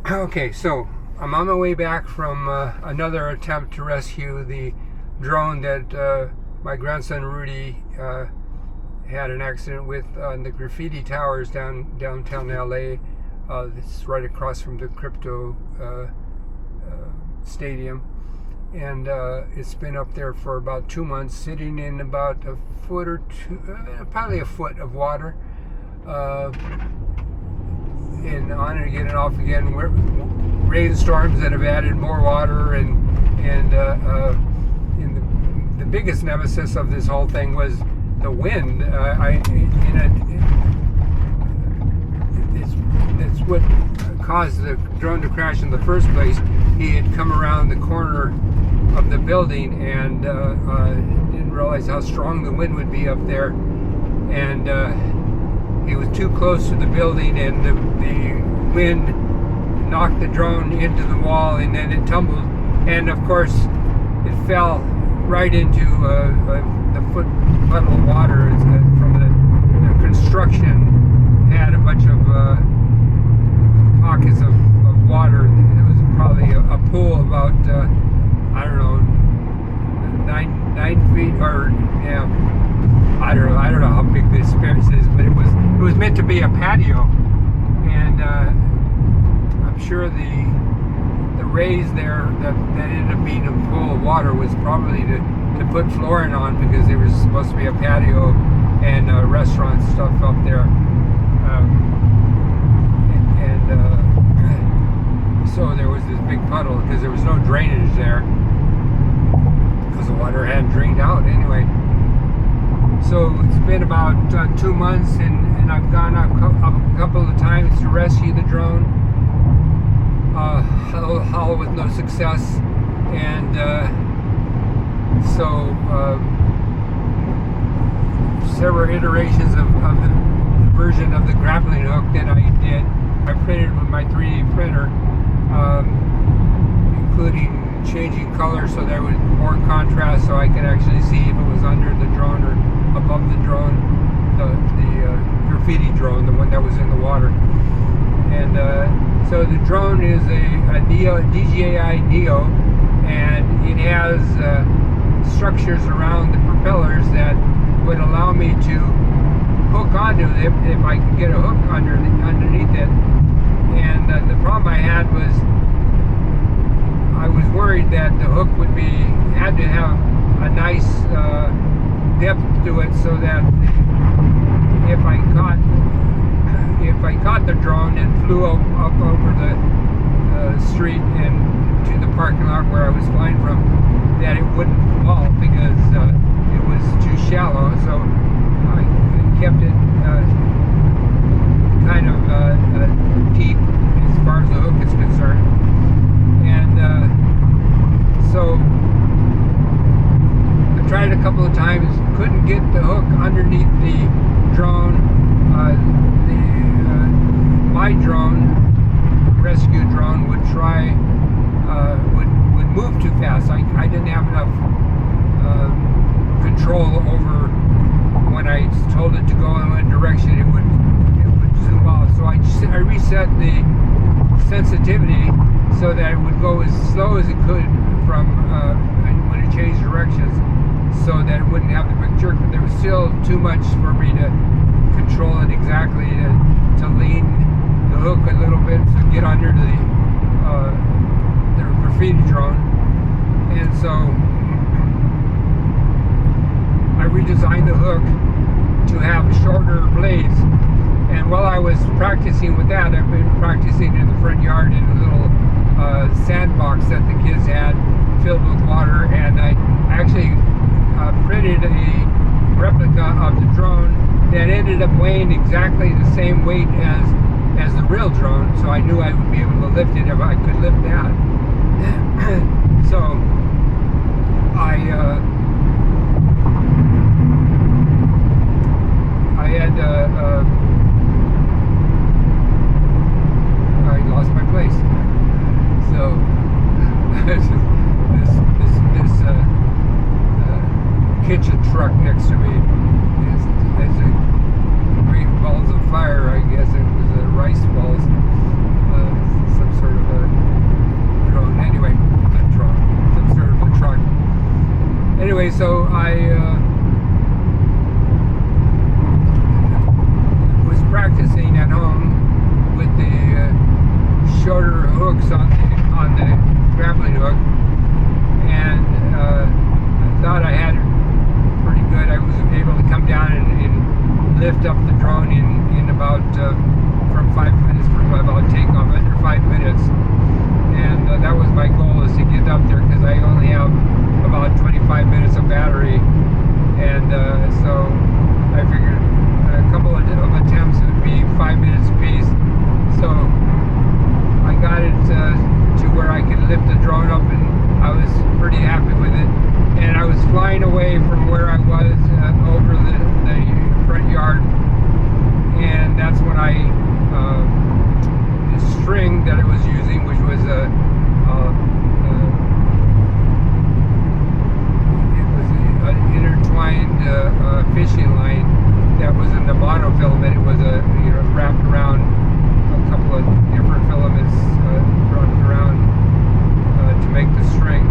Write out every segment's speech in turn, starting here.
Okay, so I'm on my way back from another attempt to rescue the drone that my grandson Rudy had an accident with on the Graffiti Towers downtown LA. It's right across from the crypto stadium, and it's been up there for about 2 months, sitting in about a foot or two, probably a foot of water. And on and again and off again, rainstorms that have added more water, and the biggest nemesis of this whole thing was the wind. It's what caused the drone to crash in the first place. He had come around the corner of the building and didn't realize how strong the wind would be up there, and he was too close to the building, and the wind knocked the drone into the wall, and then it tumbled, and of course it fell right into the foot puddle of water. It's from the construction had a bunch of pockets of water. It was probably a pool about I don't know, 9 feet, or yeah, I don't know how big this space is, but it was meant to be a patio, and I'm sure the raise there that ended up being a pool of water was probably to put flooring on, because there was supposed to be a patio and restaurant stuff up there, so there was this big puddle because there was no drainage there because the water hadn't drained out anyway. So it's been about 2 months, and I've gone up a couple of times to rescue the drone, all with no success, and so several iterations of the version of the grappling hook that I did, I printed with my 3D printer, including changing color so there was more contrast, so I could actually see if it was under the drone or above the drone, the graffiti drone, the one that was in the water. And so the drone is a DJI Neo, and it has structures around the propellers that would allow me to hook onto it if I could get a hook underneath it. And the problem I had was I was worried that the hook had to have a nice depth to it, so that if I caught the drone and flew up over the street and to the parking lot where I was flying from, that it wouldn't fall, because it was too shallow. So I kept it kind of deep as far as the hook is concerned, and so I tried a couple of times, couldn't get the hook underneath the drone. My drone, rescue drone, would move too fast. I didn't have enough control over when I told it to go in one direction. It would zoom off. So I reset the sensitivity so that it would go as slow as it could from when it changed directions, so that it wouldn't have the big jerk. But there was still too much for me to control it exactly, to lean the hook a little bit to get under the graffiti drone. And so I redesigned the hook to have shorter blades. And while I was practicing with that, I've been practicing in the front yard in a little sandbox that the kids had filled with water, and I actually printed a replica of the drone that ended up weighing exactly the same weight as the real drone, so I knew I would be able to lift it if I could lift that. So I lost my place. So this kitchen truck next to me is great balls of fire. I guess it was rice balls, some sort of anyway, so I was practicing at home with the shorter hooks on the grappling hook, and I thought I had it pretty good. I was able to come down and lift up the drone in about from 5 minutes for about takeoff, under 5 minutes, and that was my goal, is to get up there, because I only have about 25 minutes of battery, and so I figured a couple of attempts would be 5 minutes apiece. So I got it to where I could lift the drone up, and I was pretty happy with it. And I was flying away from where I was over the front yard, and that's when the string that I was using, which was an intertwined fishing line that was in the monofilament. It was wrapped around a couple of different filaments, wrapped around to make the string.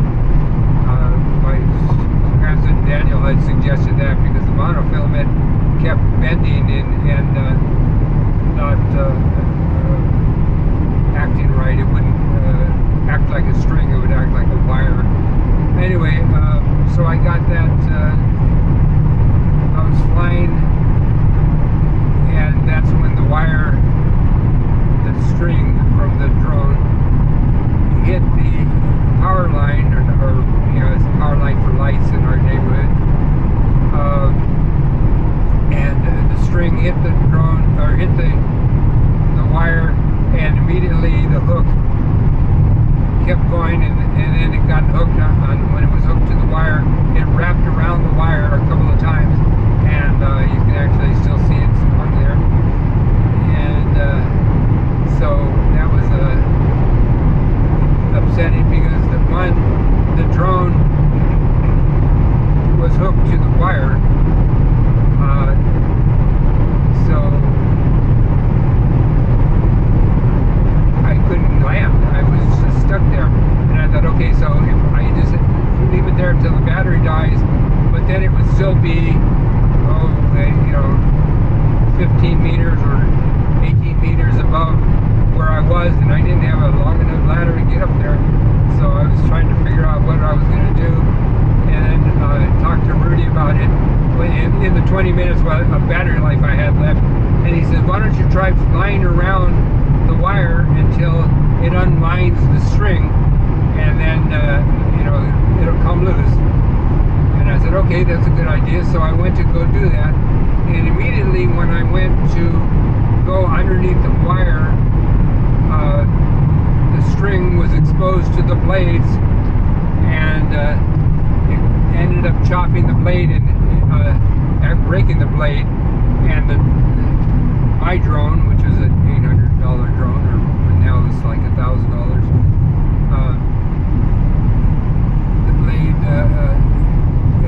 My grandson Daniel had suggested that because the monofilament kept bending and not acting right. It wouldn't act like a string, it would act like a wire. Anyway, so I got that, I was flying, and that's when the wire, the string from the drone hit the power line, or it's a power line for lights in our neighborhood, and the string hit the drone, or hit the wire, and immediately the hook kept going, and then it got hooked on. When it was hooked to the wire, it wrapped around the wire a couple of times, and you can actually still see it on there. And so that was upsetting, because the drone was hooked to the wire, so I couldn't land. I was just stuck there, and I thought, okay, so if I just leave it there until the battery dies, but then it would still be 15 meters or 18 meters above where I was, and I didn't have a long enough ladder to get up there. So I was trying to figure out what I was going to do, and talked to Rudy about it in the 20 minutes of battery life I had left. And he said, why don't you try flying around the wire until it unwinds the string, and then it'll come loose. And I said, okay, that's a good idea. So I went to go do that, and immediately when I went to go underneath the wire, the string was exposed to the blades, and it ended up chopping the blade and breaking the blade. And my drone, which is an $800 drone, or now it's like $1,000, the blade,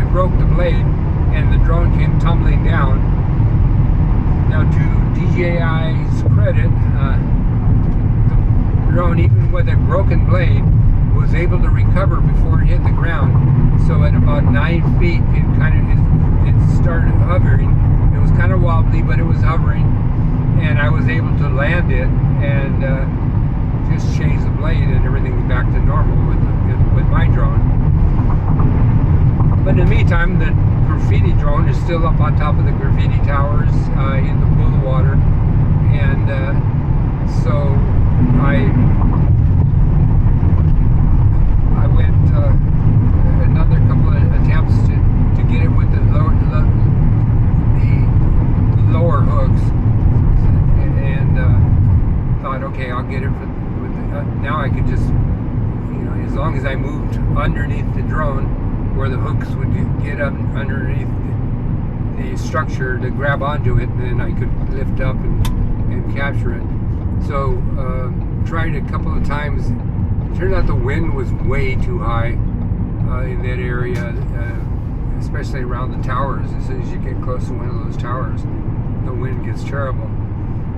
it broke the blade, and the drone came tumbling down. Now, to DJI's credit, the drone, even with a broken blade, was able to recover before it hit the ground. So at about 9 feet, it started hovering. It was kind of wobbly, but it was hovering, and I was able to land it and just change the blade, and everything back to normal with my drone. But in the meantime, the graffiti drone is still up on top of the graffiti towers in the pool of water, and so I went another couple of attempts to get it with the lower hooks, and thought, okay, I'll get it now I could just, as long as I moved underneath the drone where the hooks would get up underneath the structure to grab onto it, and then I could lift up and capture it. So tried a couple of times. Turned out the wind was way too high in that area, especially around the towers. As soon as you get close to one of those towers, the wind gets terrible.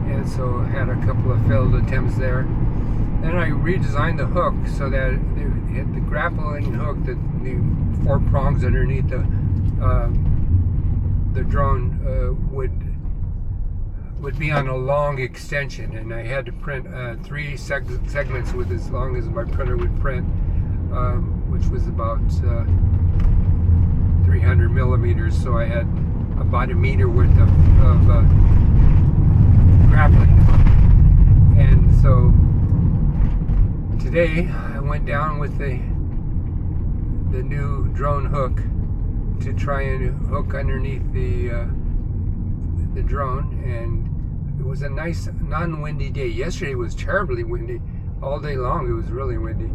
And so I had a couple of failed attempts there. Then I redesigned the hook so that hit the grappling hook, the 4 prongs underneath the drone would be on a long extension, and I had to print 3 segments with as long as my printer would print, which was about 300 millimeters. So I had about a meter worth of grappling, and so today I went down with the new drone hook to try and hook underneath the drone, and it was a nice non-windy day. Yesterday was terribly windy. All day long it was really windy.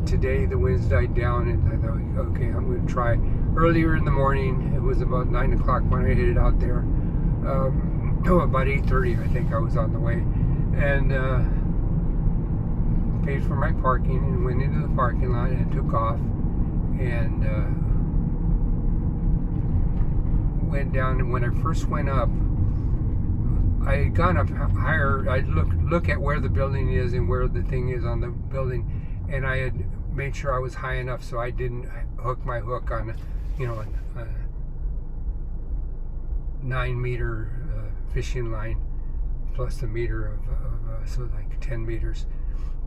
Today the winds died down, and I thought, okay, I'm going to try. Earlier in the morning, it was about 9 o'clock when I headed out there. About 8:30 I think I was on the way, and paid for my parking and went into the parking lot and took off, and went down. And when I first went up, I had gone up higher. I'd look at where the building is and where the thing is on the building, and I had made sure I was high enough so I didn't hook my hook on, a 9-meter fishing line plus a meter of so like 10 meters.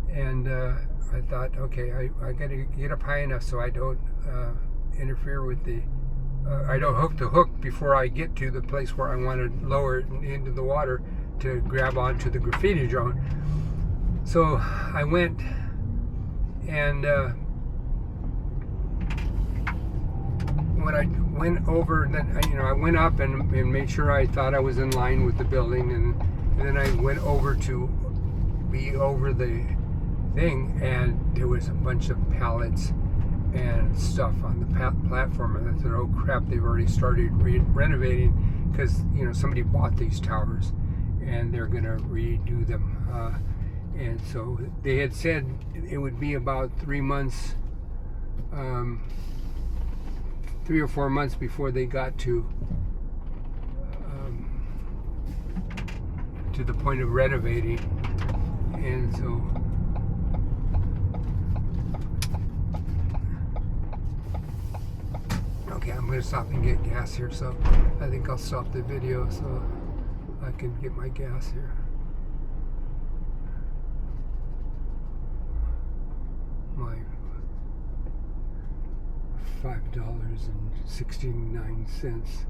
And I thought, okay, I got to get up high enough so I don't interfere with I don't hook the hook before I get to the place where I want to lower it into the water to grab onto the graffiti drone. So I went, and when I went over, then I went up and made sure I thought I was in line with the building, and then I went over to be over the thing, and there was a bunch of pallets and stuff on the platform, and I thought, oh crap, they've already started renovating, because somebody bought these towers and they're gonna redo them, and so they had said it would be about 3 months, 3 or 4 months before they got to the point of renovating. And so okay, I'm going to stop and get gas here, so I think I'll stop the video so I can get my gas here. My $5.69.